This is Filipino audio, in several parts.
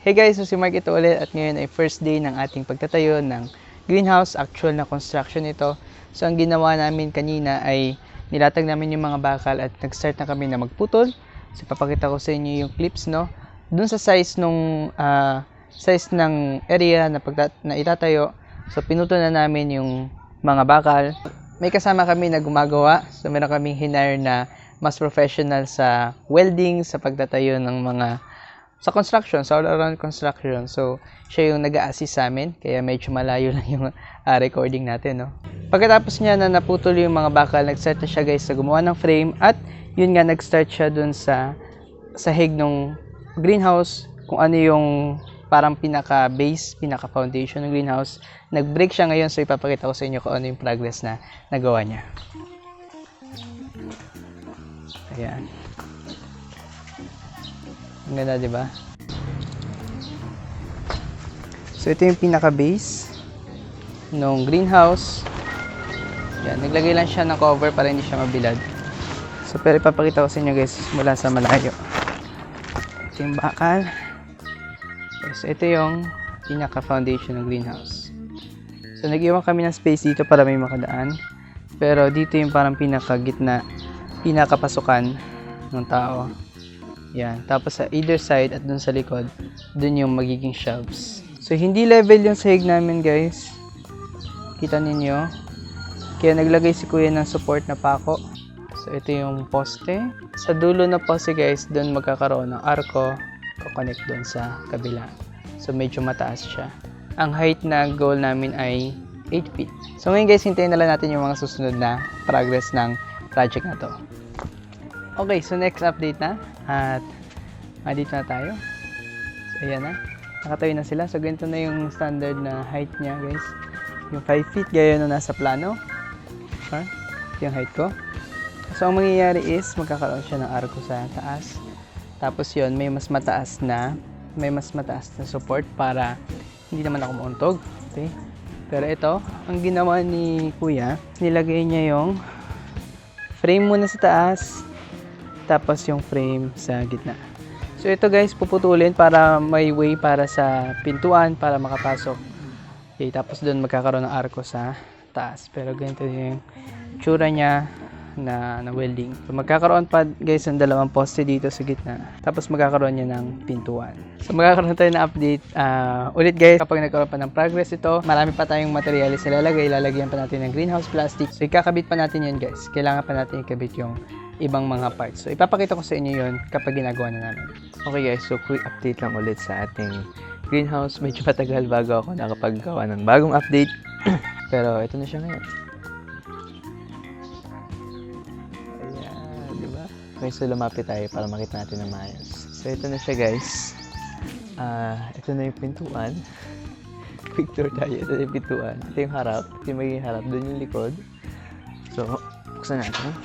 Hey guys, so si Mark ito ulit at ngayon ay first day ng ating pagtatayo ng greenhouse. Actual na construction ito. So ang ginawa namin kanina ay nilatag namin yung mga bakal at nag-start na kami na magputol. So papakita ko sa inyo yung clips, no. Dun sa size nung size ng area na itatayo. So pinutol na namin yung mga bakal. May kasama kami na gumagawa. So meron kaming hinire na mas professional sa welding, sa pagtatayo ng mga sa construction, sa all around construction. So, siya yung nag-a-assist sa amin, kaya medyo malayo lang yung recording natin, no. Pagkatapos niya na naputol yung mga bakal, nag-start na siya guys sa gumawa ng frame at yun nga nag-start siya dun sa sahig ng greenhouse, kung ano yung parang pinaka-base, pinaka-foundation ng greenhouse. Nag-break siya ngayon, so ipapakita ko sa inyo kung ano yung progress na nagawa niya. Ayan. Ang ganda, di ba? So, ito yung pinaka-base ng greenhouse. Yan, naglagay lang siya ng cover para hindi siya mabilad. So, pero ipapakita ko sa inyo guys mula sa malayo. Ito yung bakal. So, ito yung pinaka-foundation ng greenhouse. So, nag-iwan kami ng space dito para may makadaan. Pero dito yung parang pinaka-gitna, pinaka-pasukan ng tao. Yan. Tapos sa either side at dun sa likod, dun yung magiging shelves. So, hindi level yung sahig namin, guys. Kita ninyo. Kaya naglagay si kuya ng support na pako. So, ito yung poste. Sa dulo na poste, guys, dun magkakaroon ng arko. Kukonect dun sa kabila. So, medyo mataas siya. Ang height na goal namin ay 8 feet. So, ngayon, guys, hintayin na lang natin yung mga susunod na progress ng project na to. Okay, so next update na. At dito na tayo. So, ayan na. Nakatayo na sila. So, ganito na yung standard na height niya, guys. Yung 5 feet, gaya na nasa plano. Ito yung height ko. So, ang mangyayari is, magkakaroon siya ng arko sa taas. Tapos yun, may mas mataas na support para hindi naman ako mauntog. Okay? Pero ito, ang ginawa ni kuya, nilagay niya yung frame muna sa taas, tapos yung frame sa gitna. So ito guys, puputulin para may way para sa pintuan para makapasok. Okay, tapos doon magkakaroon ng arko sa taas. Pero ganito yung tsura niya na welding. So magkakaroon pa guys ng dalawang poste dito sa gitna. Tapos magkakaroon niya ng pintuan. So magkakaroon tayo ng update ulit guys kapag nagkaroon pa ng progress ito. Marami pa tayong materials na lalagyan pa natin ng greenhouse plastic. So ikakabit pa natin yun guys. Kailangan pa natin ikabit yung ibang mga parts. So ipapakita ko sa inyo yun kapag ginagawa na namin. Okay guys, so quick update lang ulit sa ating greenhouse. Medyo matagal bago ako nakapaggawa ng bagong update. Pero ito na siya ngayon. Ayan, di ba? Okay, so lumapit tayo para makita natin ng maayos. So ito na siya guys. Ito na yung pintuan. Quick tour tayo. Ito na yung pintuan. Ito yung harap. Ito yung magiging harap. Doon yung likod. So, buksan natin.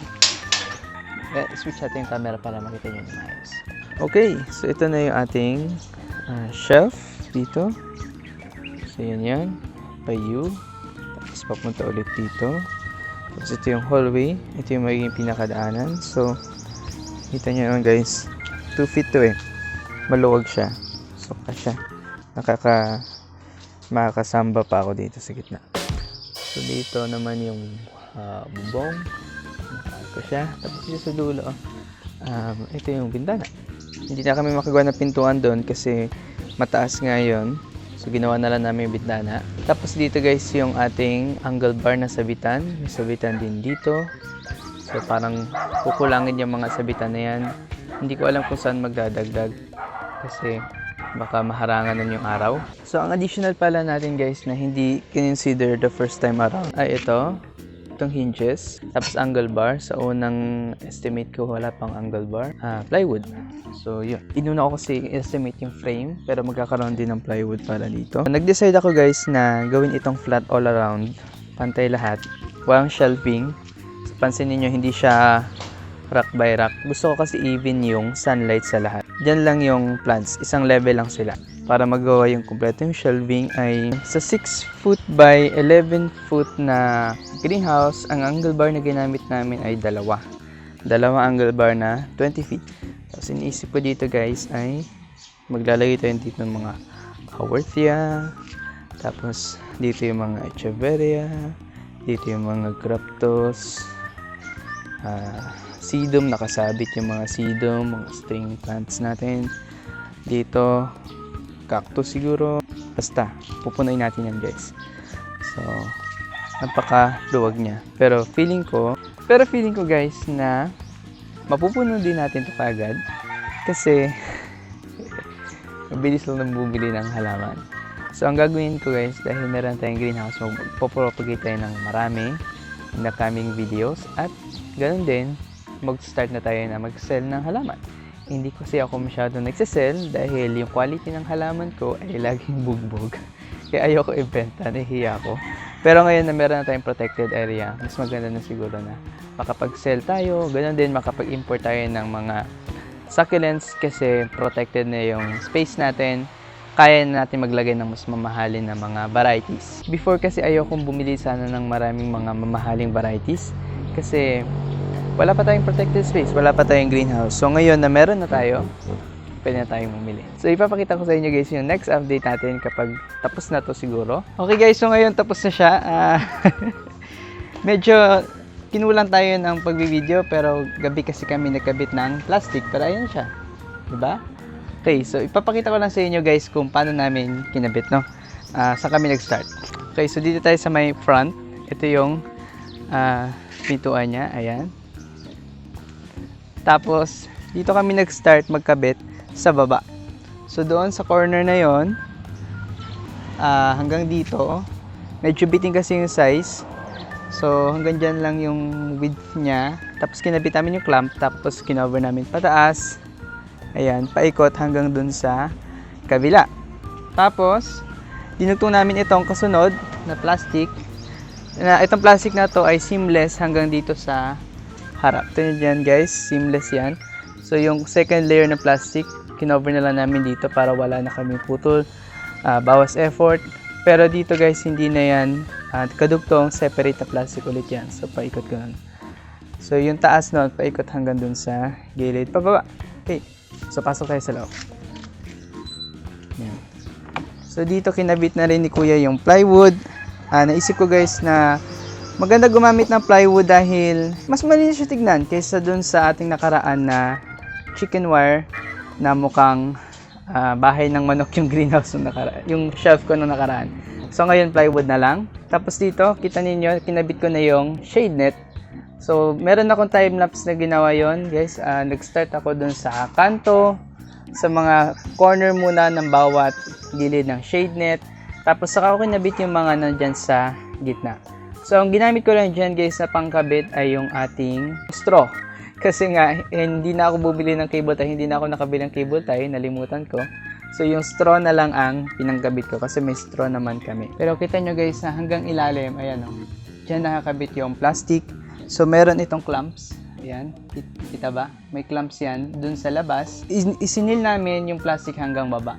Switch natin yung camera para makita nyo ng maayos. Okay, so ito na yung ating shelf dito. So yan. Payu. Tapos papunta ulit dito. Tapos ito yung hallway. Ito yung magiging pinakadaanan. So, kita nyo naman guys. 2 feet to eh. Maluwag siya. So, kasya. Makakasamba pa ako dito sa gitna. So, dito naman yung bubong. Ko siya. Tapos dito sa dulo, ito yung bintana. Hindi na kami makagawa ng pintuan doon kasi mataas nga yun. So, ginawa na lang namin yung bintana. Tapos dito guys, yung ating angle bar na sabitan. May sabitan din dito. So, parang kukulangin yung mga sabitan na yan. Hindi ko alam kung saan magdadagdag kasi baka maharangan nun yung araw. So, ang additional pala natin guys na hindi consider the first time around ay ito. Itong hinges, tapos angle bar. Sa unang estimate ko, wala pang angle bar. Plywood. So, yun. Inuna ko kasi estimate yung frame, pero magkakaroon din ng plywood para dito. Nag-decide ako guys na gawin itong flat all around. Pantay lahat. Walang shelving. So, pansin niyo hindi siya rack by rack. Gusto ko kasi even yung sunlight sa lahat. Diyan lang yung plants. Isang level lang sila. Para magawa yung kompleto yung shelving ay sa 6 foot by 11 foot na greenhouse, ang angle bar na ginamit namin ay dalawa angle bar na 20 feet. Tapos iniisip ko dito guys ay maglalagay tayo dito ng mga Haworthia, tapos dito yung mga Echeveria, dito yung mga Graptos, sedum, nakasabit yung mga sedum, mga string plants natin. Dito, cactus siguro. Basta, pupunuin natin yan guys. So, napaka-luwag niya. Pero feeling ko guys na mapupuno din natin ito kagad. Kasi, mabilis lang nang bumili ng halaman. So, ang gagawin ko guys, dahil meron tayong greenhouse, magpapropagate tayo ng marami in the coming videos. At, ganun din, mag-start na tayo na mag-sell ng halaman. Hindi kasi ako masyado nagsisell dahil yung quality ng halaman ko ay laging bugbog. Kaya ayoko ibenta, nahihiya ako. Pero ngayon na meron na tayong protected area, mas maganda na siguro na makapag-sell tayo. Ganun din, makapag-import tayo ng mga succulents kasi protected na yung space natin. Kaya na natin maglagay ng mas mamahalin na mga varieties. Before kasi ayokong bumili sana ng maraming mga mamahaling varieties kasi wala pa tayong protected space, wala pa tayong greenhouse. So ngayon na meron na tayo, pwede na tayong bumili. So ipapakita ko sa inyo guys yung next update natin kapag tapos na to siguro. Okay guys, so ngayon tapos na siya. Medyo kinulang tayo ng pagbibideo pero gabi kasi kami nagkabit ng plastic. Pero ayan siya, diba? Okay, so ipapakita ko lang sa inyo guys kung paano namin kinabit, no? Saan kami nag-start. Okay, so dito tayo sa may front. Ito yung pintuan niya, ayan. Tapos, dito kami nag-start magkabit sa baba. So, doon sa corner na yon hanggang dito, medyo biting kasi yung size. So, hanggang dyan lang yung width niya. Tapos, kinabit namin yung clamp. Tapos, kinover namin pataas. Ayan, paikot hanggang dun sa kabila. Tapos, dinugtong namin itong kasunod na plastic. Itong plastic na to ay seamless hanggang dito sa harap. Ito nyo dyan guys, seamless yan. So yung second layer ng plastic, kinover na lang namin dito para wala na kami putol, bawas effort. Pero dito guys, hindi na yan kadugtong, separate na plastic ulit yan. So paikot ko nun. So yung taas nun, paikot hanggang dun sa gilid, pababa. Okay, so pasok tayo sa loob. Yan. So dito kinabit na rin ni Kuya yung plywood. Naisip ko guys na maganda gumamit ng plywood dahil mas malinis siya tignan kaysa dun sa ating nakaraan na chicken wire na mukhang bahay ng manok yung greenhouse nung nakaraan, yung shelf ko nung nakaraan. So ngayon plywood na lang. Tapos dito, kita ninyo, kinabit ko na yung shade net. So meron akong time lapse na ginawa yon guys. Nag-start ako dun sa kanto, sa mga corner muna ng bawat gilid ng shade net. Tapos saka ako kinabit yung mga nandyan sa gitna. So, ang ginamit ko lang dyan guys na pangkabit ay yung ating straw. Kasi nga, hindi na ako bubili ng cable tie, hindi na ako nakabili ng cable tie, nalimutan ko. So, yung straw na lang ang pinangkabit ko kasi may straw naman kami. Pero kita nyo guys na hanggang ilalim, ayan o. Dyan nakakabit yung plastic. So, meron itong clamps. Ayan, kita ba? May clamps yan dun sa labas. Isinil namin yung plastic hanggang baba.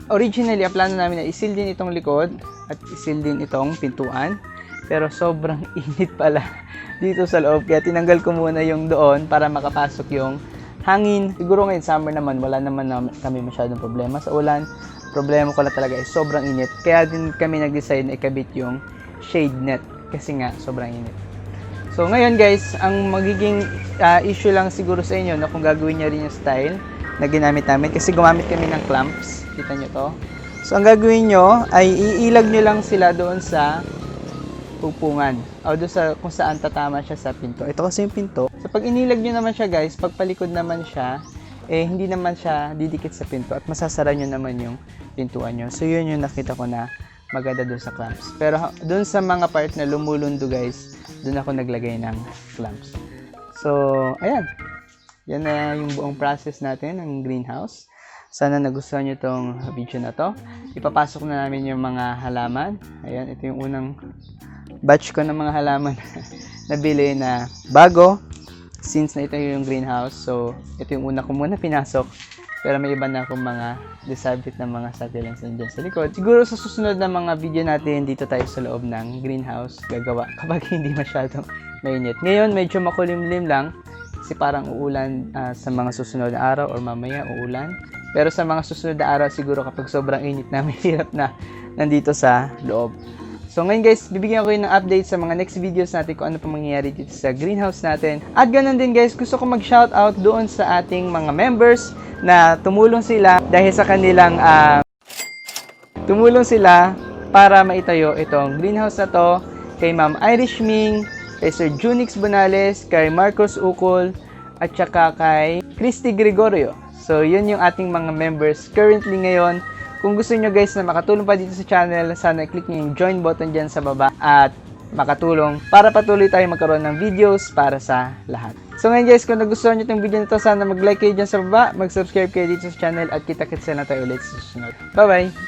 Originally, ang plano namin na isil din itong likod at isil din itong pintuan. Pero sobrang init pala dito sa loob. Kaya tinanggal ko muna yung doon para makapasok yung hangin. Siguro ngayon summer naman, wala naman kami masyadong problema sa ulan. Problema ko lang talaga ay sobrang init. Kaya din kami nag-decide na ikabit yung shade net. Kasi nga, sobrang init. So ngayon guys, ang magiging issue lang siguro sa inyo na kung gagawin nyo rin yung style na ginamit namin. Kasi gumamit kami ng clamps. Kita nyo to. So ang gagawin nyo ay iilag nyo lang sila doon sa upungan o doon sa kung saan tatama siya sa pinto. Ito kasi yung pinto. So pag inilag nyo naman siya guys, pag palikod naman siya, hindi naman siya didikit sa pinto at masasara nyo naman yung pintuan nyo. So yun yung nakita ko na maganda doon sa clamps. Pero doon sa mga part na lumulundo guys, doon ako naglagay ng clamps. So ayan. Yan na yung buong process natin ng greenhouse. Sana nagustuhan nyo itong video na to. Ipapasok na namin yung mga halaman. Ayan, ito yung unang batch ko ng mga halaman nabili na bago. Since na ito yung greenhouse. So, ito yung una ko muna pinasok. Pero may iba na akong mga disabit na mga succulents dyan sa likod. Siguro sa susunod na mga video natin, dito tayo sa loob ng greenhouse gagawa kapag hindi masyadong mainit. Ngayon, medyo makulimlim lang. Kasi parang uulan sa mga susunod na araw or mamaya uulan. Pero sa mga susunod na araw siguro kapag sobrang init na, may hirap na nandito sa loob. So ngayon guys, bibigyan ko kayo ng update sa mga next videos natin kung ano pa mangyayari dito sa greenhouse natin. At ganun din guys, gusto ko mag-shoutout doon sa ating mga members na tumulong sila dahil sa kanilang tumulong sila para maitayo itong greenhouse na to. Kay Ma'am Irish Ming, kay Sir Junix Bonales, kay Marcos Ukol, at saka kay Christy Gregorio. So yun yung ating mga members currently ngayon. Kung gusto nyo guys na makatulong pa dito sa channel, sana i-click nyo yung join button dyan sa baba at makatulong para patuloy tayo magkaroon ng videos para sa lahat. So ngayon guys, kung nagustuhan nyo itong video nito, sana mag-like kayo dyan sa baba, mag-subscribe kayo dito sa channel at kita-kits na tayo ulit sa susunod. Bye-bye!